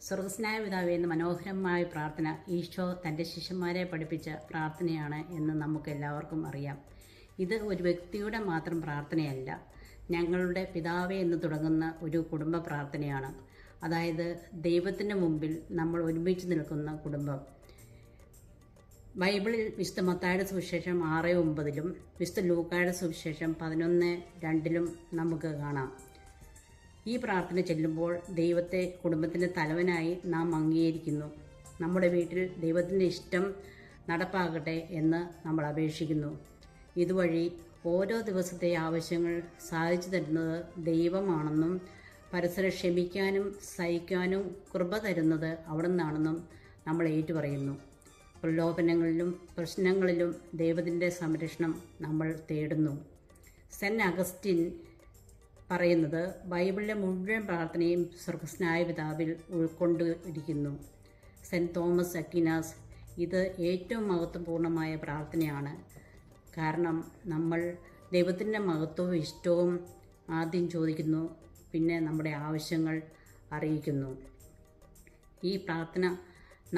സ്വർഗസ്നായ പിതാവേ എന്ന മനോഹരമായ പ്രാർത്ഥന ഈശോ തൻ്റെ ശിഷ്യന്മാരെ പഠിപ്പിച്ച പ്രാർത്ഥനയാണ് എന്ന് നമുക്ക് എല്ലാവർക്കും അറിയാം. ഇത് ഒരു വ്യക്തിയുടെ മാത്രം പ്രാർത്ഥനയല്ല, ഞങ്ങളുടെ പിതാവേ എന്ന് തുടങ്ങുന്ന ഒരു കുടുംബ പ്രാർത്ഥനയാണ്. അതായത് ദൈവത്തിൻ്റെ മുമ്പിൽ നമ്മൾ ഒരുമിച്ച് നിൽക്കുന്ന കുടുംബം. ബൈബിളിൽ വിശുദ്ധ മത്തായിയുടെ സുവിശേഷം 6:9 വിശുദ്ധ ലൂക്കായുടെ സുവിശേഷം 11:2 നമുക്ക് കാണാം. ഈ പ്രാർത്ഥന ചെല്ലുമ്പോൾ ദൈവത്തെ കുടുംബത്തിൻ്റെ തലവനായി നാം അംഗീകരിക്കുന്നു. നമ്മുടെ വീട്ടിൽ ദൈവത്തിൻ്റെ ഇഷ്ടം നടപ്പാകട്ടെ എന്ന് നമ്മൾ അപേക്ഷിക്കുന്നു. ഇതുവഴി ഓരോ ദിവസത്തെ ആവശ്യങ്ങൾ സാധിച്ചു തരുന്നത് ദൈവമാണെന്നും പരസ്പരം ക്ഷമിക്കാനും സഹിക്കാനും കൃപ തരുന്നത് അവിടെ നിന്നാണെന്നും നമ്മൾ ഏറ്റുപറയുന്നു. പ്രലോഭനങ്ങളിലും പ്രശ്നങ്ങളിലും ദൈവത്തിൻ്റെ സംരക്ഷണം നമ്മൾ തേടുന്നു. സെന്റ് അഗസ്റ്റിൻ പറയുന്നത് ബൈബിളിലെ മുഴുവൻ പ്രാർത്ഥനയും സ്വർഗസ്നായ പിതാവിൽ ഉൾക്കൊണ്ടിരിക്കുന്നു. സെന്റ് തോമസ് അക്വിനാസ് ഇത് ഏറ്റവും മഹത്വപൂർണമായ പ്രാർത്ഥനയാണ്. കാരണം നമ്മൾ ദൈവത്തിൻ്റെ മഹത്വവും ഇഷ്ടവും ആദ്യം ചോദിക്കുന്നു, പിന്നെ നമ്മുടെ ആവശ്യങ്ങൾ അറിയിക്കുന്നു. ഈ പ്രാർത്ഥന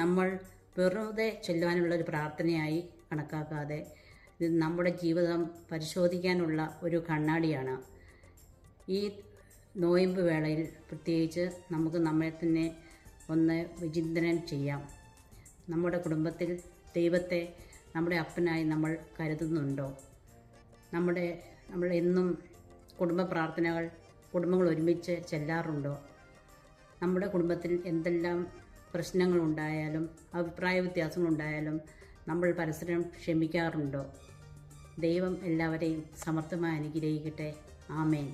നമ്മൾ വെറുതെ ചൊല്ലാനുള്ളൊരു പ്രാർത്ഥനയായി കണക്കാക്കാതെ ഇത് നമ്മുടെ ജീവിതം പരിശോധിക്കാനുള്ള ഒരു കണ്ണാടിയാണ്. ഈ നോയമ്പ് വേളയിൽ പ്രത്യേകിച്ച് നമുക്ക് നമ്മെ തന്നെ ഒന്ന് വിചിന്തനം ചെയ്യാം. നമ്മുടെ കുടുംബത്തിൽ ദൈവത്തെ നമ്മുടെ അപ്പനായി നമ്മൾ കരുതുന്നുണ്ടോ? നമ്മൾ എന്നും കുടുംബ പ്രാർത്ഥനകൾ കുടുംബങ്ങൾ ഒരുമിച്ച് ചെല്ലാറുണ്ടോ? നമ്മുടെ കുടുംബത്തിൽ എന്തെല്ലാം പ്രശ്നങ്ങളുണ്ടായാലും അഭിപ്രായ വ്യത്യാസങ്ങളുണ്ടായാലും നമ്മൾ പരസ്പരം ക്ഷമിക്കാറുണ്ടോ? ദൈവം എല്ലാവരെയും സമർത്ഥമായി അനുഗ്രഹിക്കട്ടെ. ആമേൻ.